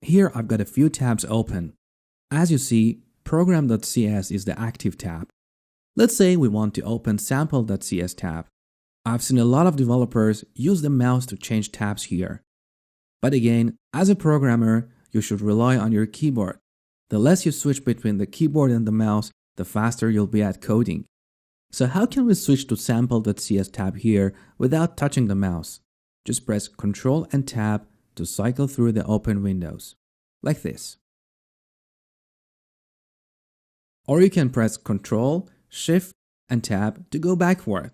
Here I've got a few tabs open. As you see, program.cs is the active tab. Let's say we want to open sample.cs tab. I've seen a lot of developers use the mouse to change tabs here. But again, as a programmer, you should rely on your keyboard. The less you switch between the keyboard and the mouse, the faster you'll be at coding. So how can we switch to sample.cs tab here without touching the mouse? Just press Ctrl and Tab to cycle through the open windows, like this. Or you can press Ctrl, Shift, and Tab to go backward.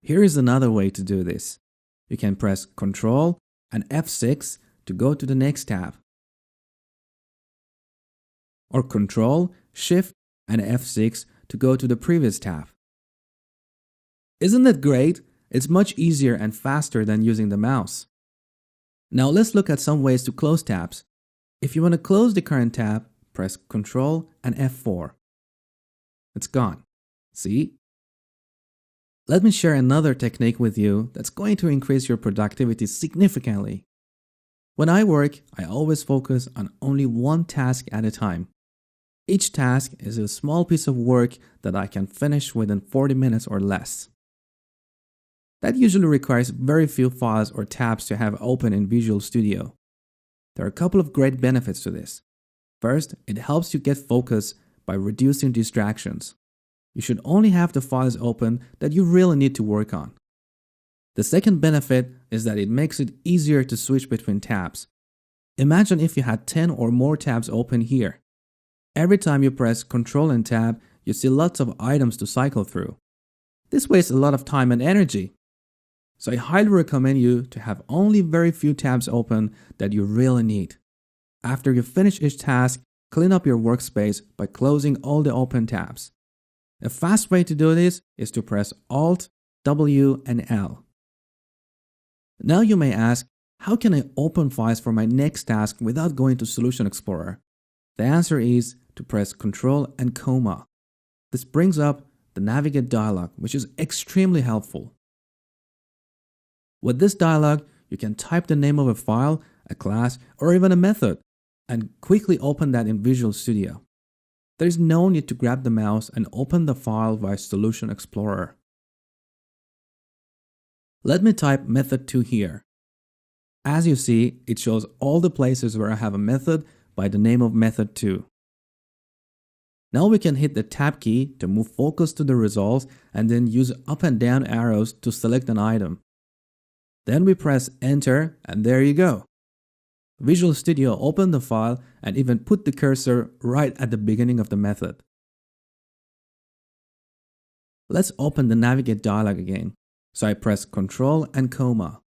Here is another way to do this. You can press Ctrl and F6 to go to the next tab. Or Ctrl, Shift, and F6 to go to the previous tab. Isn't that great? It's much easier and faster than using the mouse. Now let's look at some ways to close tabs. If you want to close the current tab, press Ctrl and F4. It's gone. See? Let me share another technique with you that's going to increase your productivity significantly. When I work, I always focus on only one task at a time. Each task is a small piece of work that I can finish within 40 minutes or less. That usually requires very few files or tabs to have open in Visual Studio. There are a couple of great benefits to this. First, it helps you get focus by reducing distractions. You should only have the files open that you really need to work on. The second benefit is that it makes it easier to switch between tabs. Imagine if you had 10 or more tabs open here. Every time you press Ctrl and Tab, you see lots of items to cycle through. This wastes a lot of time and energy. So I highly recommend you to have only very few tabs open that you really need. After you finish each task, clean up your workspace by closing all the open tabs. A fast way to do this is to press Alt, W, and L. Now you may ask, how can I open files for my next task without going to Solution Explorer? The answer is to press Ctrl and comma. This brings up the Navigate dialog, which is extremely helpful. With this dialog, you can type the name of a file, a class, or even a method, and quickly open that in Visual Studio. There is no need to grab the mouse and open the file via Solution Explorer. Let me type method2 here. As you see, it shows all the places where I have a method by the name of method2. Now we can hit the Tab key to move focus to the results and then use up and down arrows to select an item. Then we press Enter and there you go. Visual Studio opened the file and even put the cursor right at the beginning of the method. Let's open the Navigate dialog again. So I press Ctrl and comma.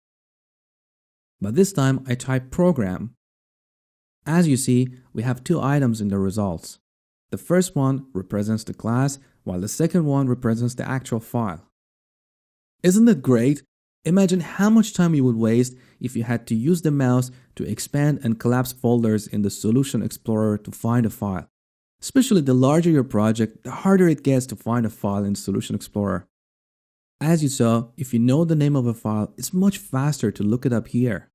But this time I type program. As you see, we have two items in the results. The first one represents the class, while the second one represents the actual file. Isn't that great? Imagine how much time you would waste if you had to use the mouse to expand and collapse folders in the Solution Explorer to find a file. Especially the larger your project, the harder it gets to find a file in Solution Explorer. As you saw, if you know the name of a file, it's much faster to look it up here.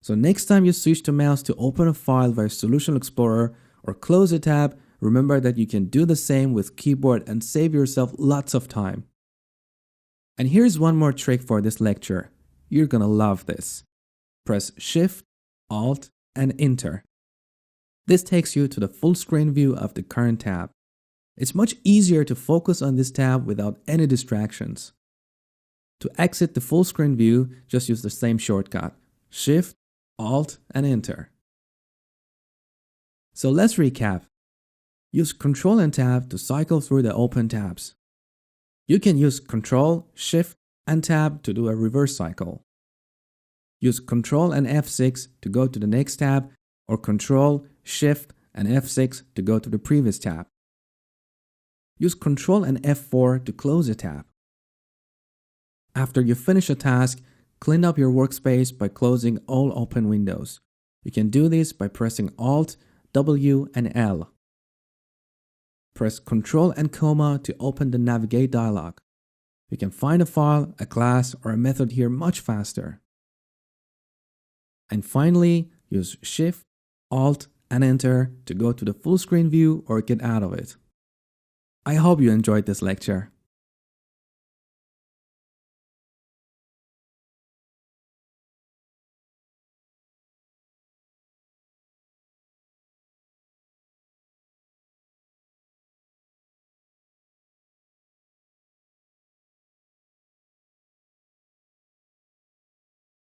So next time you switch the mouse to open a file via Solution Explorer or close a tab, remember that you can do the same with keyboard and save yourself lots of time. And here's one more trick for this lecture. You're gonna love this. Press Shift, Alt, and Enter. This takes you to the full screen view of the current tab. It's much easier to focus on this tab without any distractions. To exit the full screen view, just use the same shortcut. Shift, Alt, and Enter. So let's recap. Use Ctrl and Tab to cycle through the open tabs. You can use Ctrl, Shift, and Tab to do a reverse cycle. Use Ctrl and F6 to go to the next tab, or Ctrl, Shift, and F6 to go to the previous tab. Use Ctrl and F4 to close a tab. After you finish a task, clean up your workspace by closing all open windows. You can do this by pressing Alt, W, and L. Press Ctrl and comma to open the Navigate dialog. You can find a file, a class, or a method here much faster. And finally, use Shift, Alt, and Enter to go to the full screen view or get out of it. I hope you enjoyed this lecture.